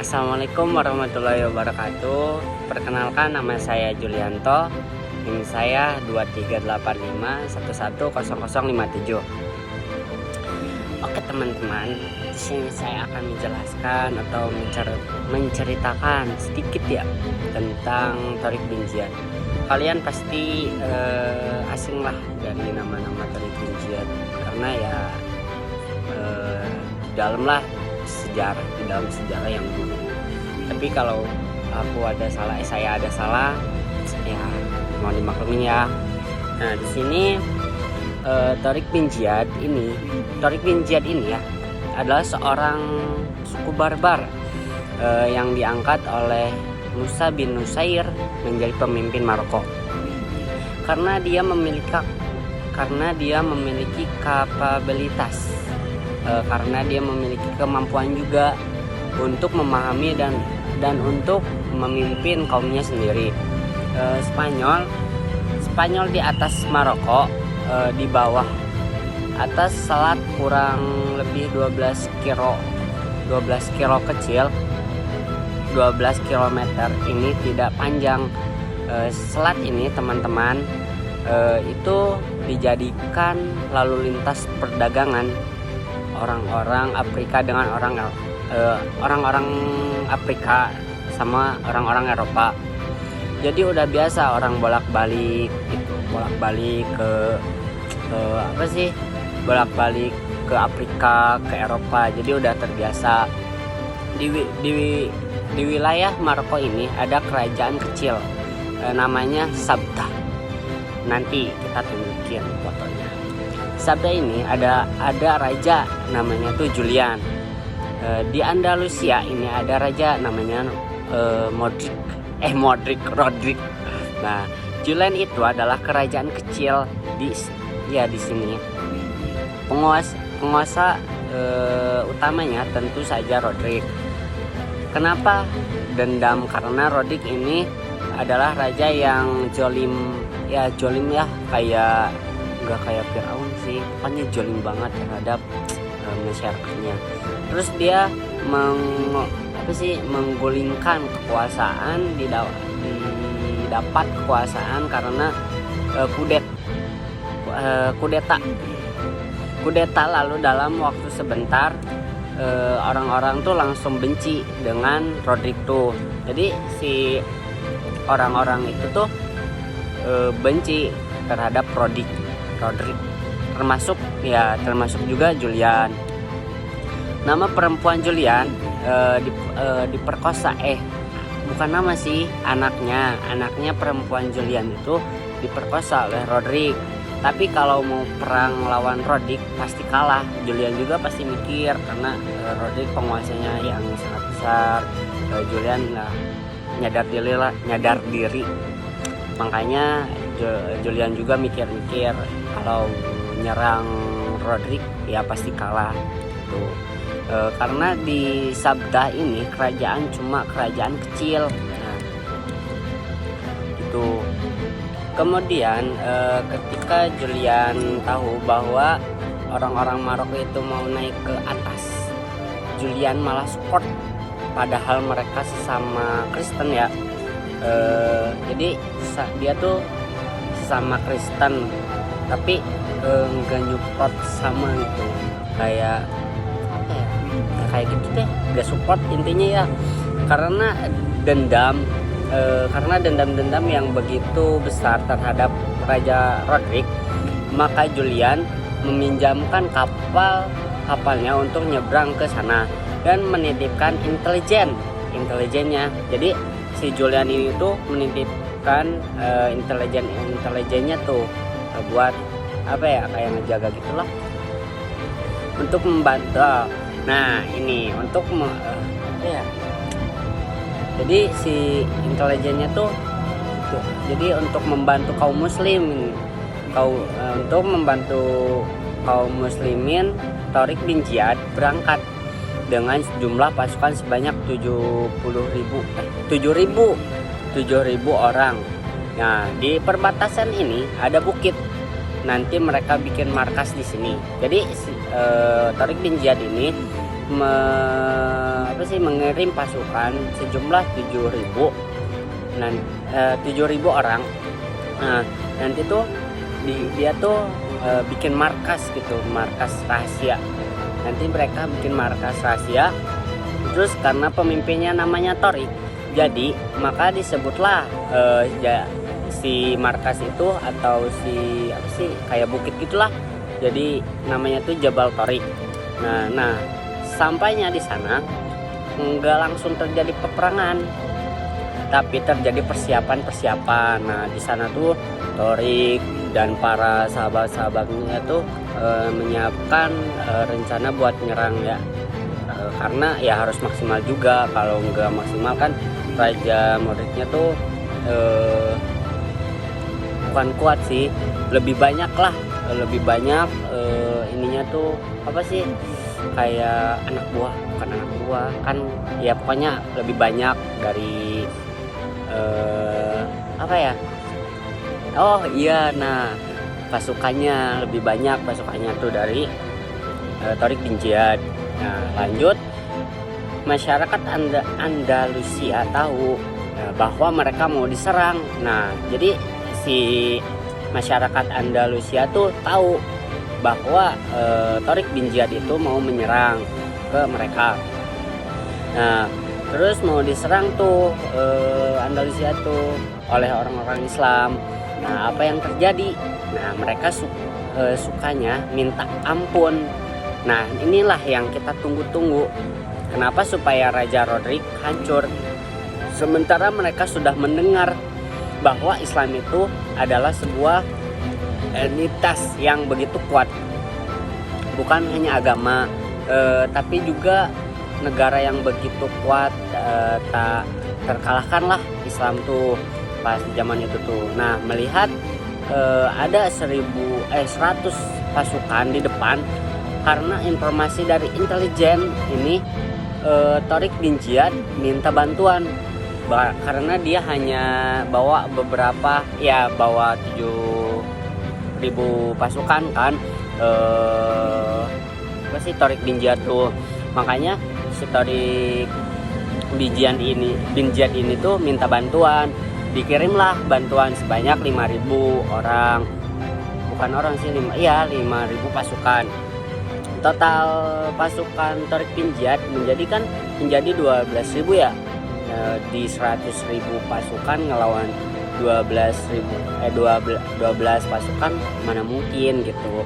Assalamualaikum warahmatullahi wabarakatuh. Perkenalkan, nama saya Julianto. NIM saya 2385110057. Oke teman-teman, di sini saya akan menjelaskan atau menceritakan sedikit ya tentang Thariq bin Ziyad. Kalian pasti asing lah dari nama-nama Thariq bin Ziyad karena ya dalam sejarah yang dulu. Tapi kalau saya ada salah ya mohon dimaklumin ya. Nah di sini Thariq bin Ziyad ini ya adalah seorang suku barbar yang diangkat oleh Musa bin Nusair menjadi pemimpin Maroko karena dia memiliki kapabilitas, karena dia memiliki kemampuan juga untuk memahami dan untuk memimpin kaumnya sendiri. Spanyol di atas Maroko, di bawah atas selat kurang lebih 12 kilo kecil, 12 kilometer ini tidak panjang. Selat ini teman-teman itu dijadikan lalu lintas perdagangan orang-orang Afrika dengan orang-orang Afrika sama orang-orang Eropa. Jadi udah biasa orang bolak-balik ke Afrika, ke Eropa. Jadi udah terbiasa. Di wilayah Maroko ini ada kerajaan kecil namanya Sabta. Nanti kita tunjukin fotonya. Sabda ini ada raja namanya tuh Julian. Di Andalusia ini ada raja namanya Rodrik. Nah, Julian itu adalah kerajaan kecil di sini. Penguasa utamanya tentu saja Rodrik. Kenapa dendam? Karena Rodrik ini adalah raja yang jolim ya, kayak nggak kayak Firaun sih, pokoknya jolim banget terhadap masyarakatnya. Terus dia menggulingkan kekuasaan, didapat kekuasaan karena kudeta. Lalu dalam waktu sebentar orang-orang tuh langsung benci dengan Rodrik tuh. Jadi si orang-orang itu tuh benci terhadap Rodrik, termasuk juga Julian. Nama perempuan Julian diperkosa, bukan nama sih, anaknya perempuan Julian itu diperkosa oleh Rodrik. Tapi kalau mau perang lawan Rodrik pasti kalah. Julian juga pasti mikir karena Rodrik penguasanya yang sangat besar. Julian nyadar diri. Makanya Julian juga mikir-mikir kalau nyerang Rodrik ya pasti kalah tuh. Karena di Sabda ini cuma kerajaan kecil. Nah, gitu. Kemudian ketika Julian tahu bahwa orang-orang Maroko itu mau naik ke atas, Julian malah support, padahal mereka sesama Kristen ya. Jadi dia tuh sesama Kristen tapi nggak nyupport sama gitu, kayak gitu deh, nggak support intinya ya, karena dendam yang begitu besar terhadap Raja Rodrik. Maka Julian meminjamkan kapalnya untuk nyebrang ke sana dan menitipkan intelijennya. Jadi si Julian ini tuh menitipkan intelijennya tuh buat kayak ngejaga gitulah, untuk membantu. Nah ini untuk jadi si intelijennya tuh jadi untuk membantu kaum muslimin, untuk membantu kaum muslimin. Thariq bin Ziyad berangkat dengan jumlah pasukan sebanyak 7.000 orang. Nah, di perbatasan ini ada bukit. Nanti mereka bikin markas di sini. Jadi Thariq bin Ziyad ini mengirim pasukan sejumlah 7.000 orang. Nah, nanti tuh dia tuh bikin markas gitu, markas rahasia. Nanti mereka bikin markas rahasia. Terus karena pemimpinnya namanya Torik, jadi maka disebutlah si markas itu atau kayak bukit gitulah. Jadi namanya tuh Jabal Torik. Nah sampainya di sana nggak langsung terjadi peperangan, tapi terjadi persiapan. Nah di sana tuh Torik dan para sahabat-sahabatnya tuh menyiapkan rencana buat nyerang ya, karena ya harus maksimal juga. Kalau nggak maksimal kan Raja Modricnya tuh bukan kuat sih, lebih banyak ininya tuh kayak bukan anak buah kan ya, pokoknya lebih banyak dari pasukannya lebih banyak tuh dari Torik bin Ziyad. Nah lanjut, masyarakat Andalusia tahu bahwa mereka mau diserang. Nah jadi si masyarakat Andalusia tuh tahu bahwa Torik bin Ziyad itu mau menyerang ke mereka. Nah terus mau diserang tuh Andalusia tuh oleh orang-orang Islam. Nah apa yang terjadi? Nah mereka sukanya minta ampun. Nah inilah yang kita tunggu-tunggu. Kenapa? Supaya Raja Rodrik hancur. Sementara mereka sudah mendengar bahwa Islam itu adalah sebuah entitas yang begitu kuat. Bukan hanya agama, tapi juga negara yang begitu kuat, tak terkalahkan lah Islam tuh pas zaman itu tuh. Nah melihat ada 100 pasukan di depan, karena informasi dari intelijen ini Torik bin Ziyad minta bantuan, karena dia hanya bawa 7.000 pasukan kan, Torik bin Ziyad tuh. Makanya si Torik bin Ziyad ini tuh minta bantuan. Dikirimlah bantuan sebanyak 5.000 orang. Bukan orang sih, 5.000 pasukan. Total pasukan Torik bin Ziyad menjadi 12.000 ya. Di 100.000 pasukan ngelawan 12 pasukan, mana mungkin gitu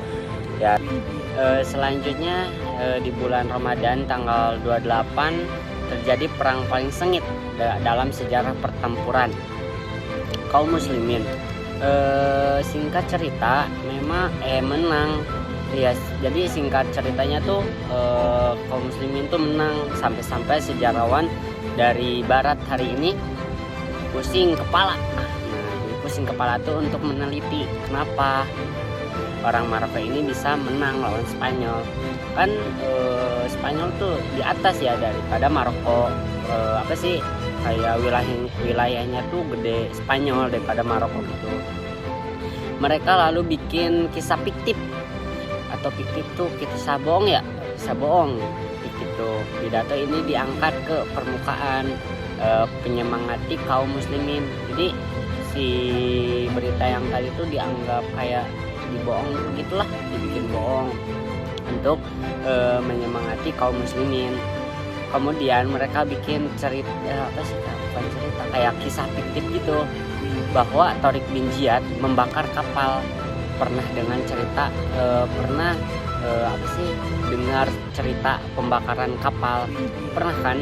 ya. Selanjutnya di bulan Ramadan tanggal 28 terjadi perang paling sengit dalam sejarah pertempuran kaum muslimin. Singkat cerita memang menang ya. Jadi singkat ceritanya tuh kaum muslimin tuh menang, sampai sejarawan dari barat hari ini pusing kepala. Pusing kepala tuh untuk meneliti kenapa orang Maroko ini bisa menang lawan Spanyol. Kan Spanyol tuh di atas ya daripada Maroko. Kayak wilayahnya tuh gede Spanyol daripada Maroko gitu. Mereka lalu bikin kisah fiktif, atau fiktif tuh kisah bohong ya, kisah bohong gitu. Pidato ini diangkat ke permukaan, penyemangati kaum muslimin. Jadi si berita yang tadi itu dianggap kayak dibohong gitulah, dibikin bohong untuk menyemangati kaum muslimin. Kemudian mereka bikin kayak kisah fiktif gitu, bahwa Torik bin Ziyad membakar kapal. Pernah dengan cerita dengar cerita pembakaran kapal? Pernah kan?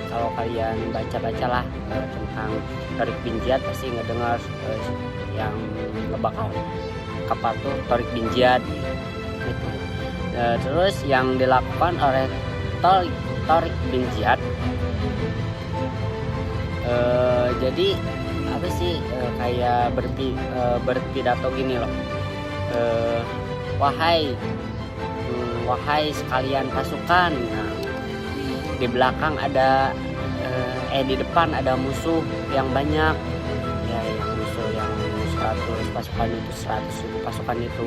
Kalau kalian baca-bacalah tentang Torik bin Ziyad pasti ngedengar yang ngebakar kapal tuh Torik bin Ziyad gitu. Terus yang dilakukan oleh Torik bin Ziyad jadi kayak berpidato gini loh, wahai sekalian pasukan. Nah, di belakang ada di depan ada musuh yang banyak ya, yang musuh yang 100 pasukan itu, 100.000 pasukan itu.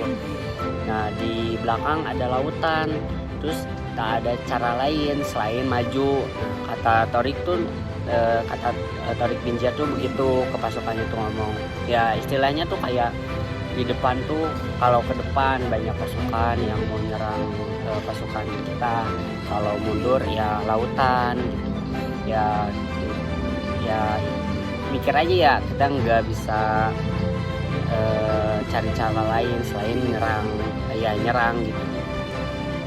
Nah di belakang ada lautan, terus tak ada cara lain selain maju. Nah, kata Torik tuh kata Torik Binjai tuh begitu ke pasukannya tuh ngomong ya, istilahnya tuh kayak di depan tuh, kalau ke depan banyak pasukan yang mau nyerang pasukan kita, kalau mundur ya lautan gitu. Ya mikir aja ya, kita nggak bisa cari cara lain selain nyerang gitu,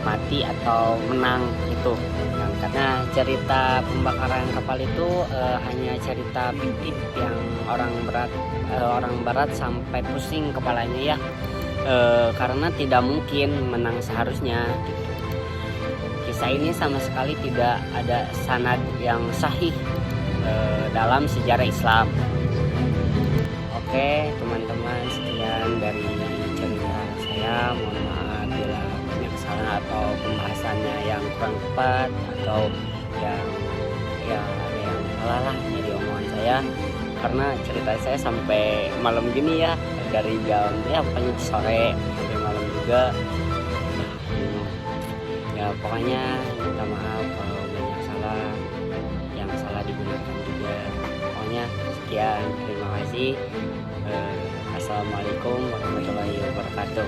mati atau menang itu. Nah, karena cerita pembakaran kapal itu hanya cerita fiktif yang orang barat sampai pusing kepalanya ya, karena tidak mungkin menang seharusnya gitu. Kisah ini sama sekali tidak ada sanad yang sahih dalam sejarah Islam. Oke teman-teman, sekian dari cerita saya. Mohon maaf bila banyak salah atau pembahasannya yang kurang tepat atau yang ada yang salah lah dari omongan saya, karena cerita saya sampai malam gini ya, dari jam pokoknya sore sampai malam juga. Ya pokoknya minta maaf kalau banyak salah, yang salah digunakan juga. Pokoknya sekian, terima kasih. Assalamualaikum warahmatullahi wabarakatuh.